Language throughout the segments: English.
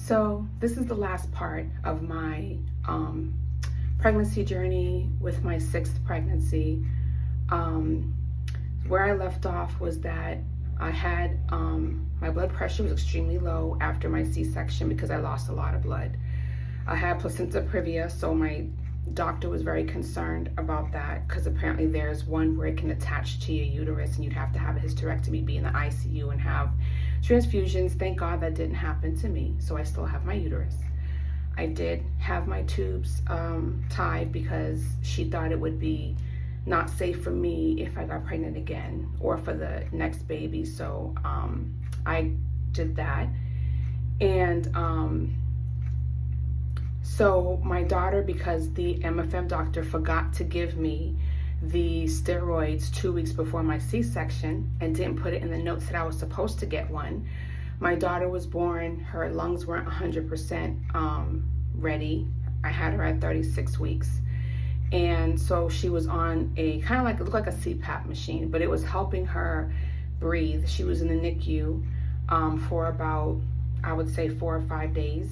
So this is the last part of my pregnancy journey with my sixth pregnancy. Where I left off was that I had my blood pressure was extremely low after my C-section because I lost a lot of blood. I had placenta previa, so my doctor was very concerned about that because apparently there's one where it can attach to your uterus and you'd have to have a hysterectomy, be in the ICU and have transfusions. Thank God that didn't happen to me, so I still have my uterus. I did have my tubes tied because she thought it would be not safe for me if I got pregnant again or for the next baby, so I did that. And so my daughter, because the MFM doctor forgot to give me the steroids 2 weeks before my C-section and didn't put it in the notes that I was supposed to get one, my daughter was born, her lungs weren't 100% ready. I had her at 36 weeks. And so she was on a kind of like, it looked like a CPAP machine, but it was helping her breathe. She was in the NICU for about, I would say 4 or 5 days.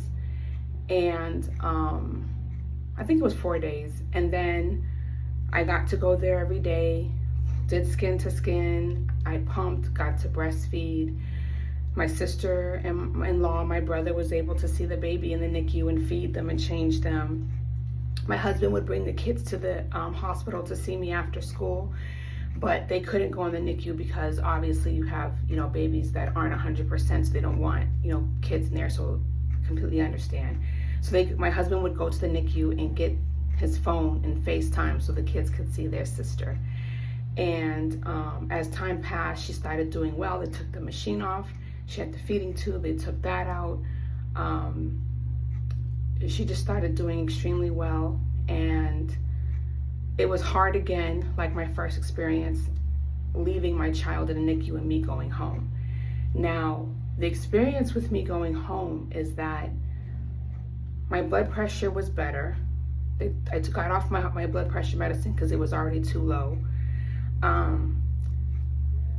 And I think it was 4 days. And then I got to go there every day, did skin to skin. I pumped, got to breastfeed. My sister-in-law, my brother, was able to see the baby in the NICU and feed them and change them. My husband would bring the kids to the hospital to see me after school, but they couldn't go in the NICU because obviously you have, babies that aren't 100%, so they don't want, kids in there, so completely understand. So my husband would go to the NICU and get his phone and FaceTime so the kids could see their sister. And as time passed, she started doing well. They took the machine off. She had the feeding tube. They took that out. She just started doing extremely well. And it was hard again, like my first experience, leaving my child in the NICU and me going home. Now, the experience with me going home is that my blood pressure was better. I got off my blood pressure medicine because it was already too low.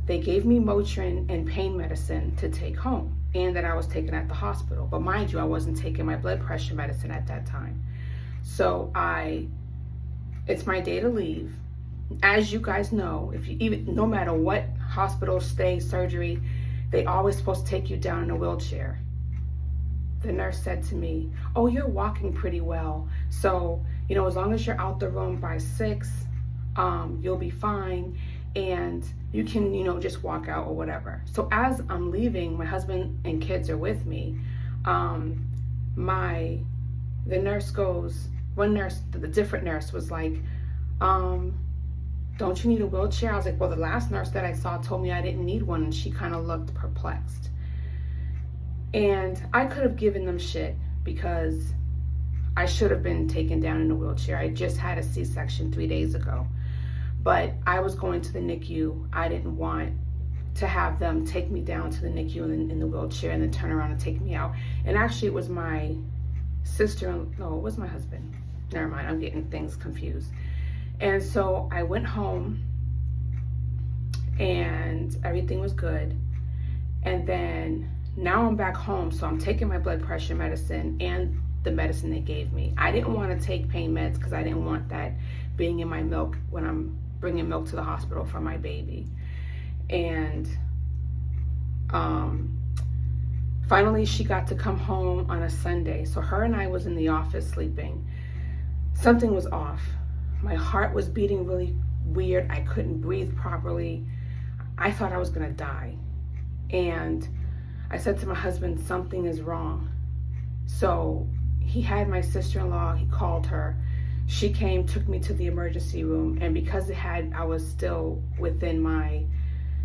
They gave me Motrin and pain medicine to take home and that I was taking at the hospital. But mind you, I wasn't taking my blood pressure medicine at that time. So it's my day to leave. As you guys know, no matter what hospital stay, surgery, they always supposed to take you down in a wheelchair. The nurse said to me, "Oh, you're walking pretty well. So, as long as you're out the room by 6, you'll be fine. And you can, just walk out or whatever." So as I'm leaving, my husband and kids are with me. The nurse goes, the different nurse was like, "Don't you need a wheelchair?" I was like, "Well, the last nurse that I saw told me I didn't need one." And she kind of looked perplexed. And I could have given them shit because I should have been taken down in a wheelchair. I just had a C-section 3 days ago. But I was going to the NICU. I didn't want to have them take me down to the NICU in the wheelchair and then turn around and take me out. And actually it was my no, it was my husband. Never mind, I'm getting things confused. And so I went home and everything was good. And then now I'm back home, so I'm taking my blood pressure medicine and the medicine they gave me. I didn't want to take pain meds because I didn't want that being in my milk when I'm bringing milk to the hospital for my baby. And finally she got to come home on a Sunday. So her and I was in the office sleeping. Something was off. My heart was beating really weird. I couldn't breathe properly. I thought I was gonna die. And I said to my husband, "Something is wrong." So he had my sister-in-law, he called her. She came, took me to the emergency room, and because I was still within my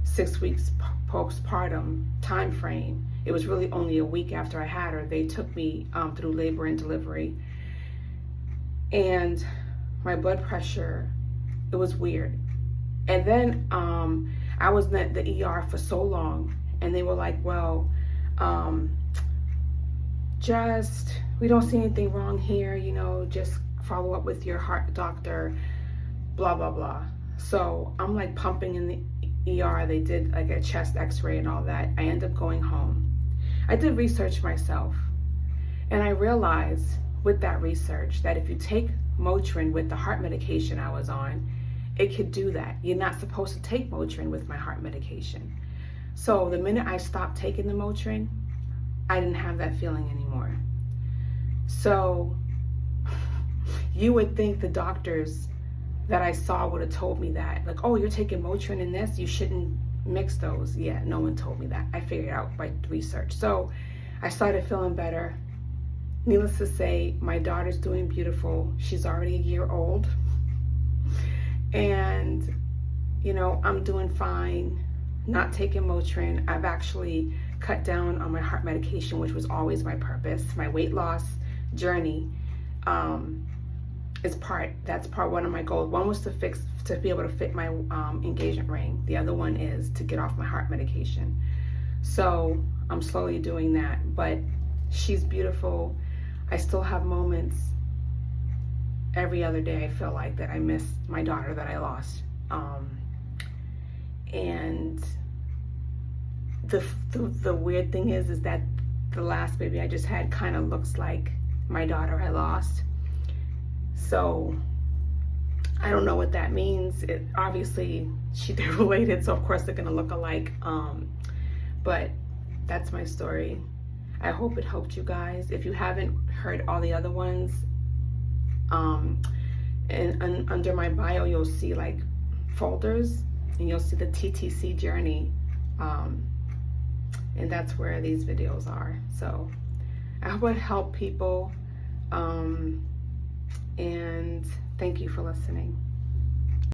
6 weeks postpartum time frame, it was really only a week after I had her, they took me through labor and delivery. And my blood pressure, it was weird. And then I was in the ER for so long, and they were like, "Well, we don't see anything wrong here, just follow up with your heart doctor, blah, blah, blah." So I'm like pumping in the ER. They did like a chest x-ray and all that. I ended up going home. I did research myself. And I realized with that research that if you take Motrin with the heart medication I was on, it could do that. You're not supposed to take Motrin with my heart medication. So the minute I stopped taking the Motrin, I didn't have that feeling anymore. So you would think the doctors that I saw would have told me that, like, oh, you're taking Motrin in this, you shouldn't mix those. Yeah, no one told me that. I figured it out by research. So I started feeling better. Needless to say, my daughter's doing beautiful. She's already a year old. And, you know, I'm doing fine, not taking Motrin. I've actually cut down on my heart medication, which was always my purpose. My weight loss journey that's part one of my goals. One was to be able to fit my engagement ring. The other one is to get off my heart medication. So I'm slowly doing that, but she's beautiful. I still have moments every other day I feel like that I miss my daughter that I lost. And the weird thing is that the last baby I just had kind of looks like my daughter I lost. So I don't know what that means. It obviously they're related, so of course they're gonna look alike. But that's my story. I hope it helped you guys. If you haven't heard all the other ones, and under my bio you'll see like folders, and you'll see the TTC journey, and that's where these videos are. So I hope it helped people, and thank you for listening.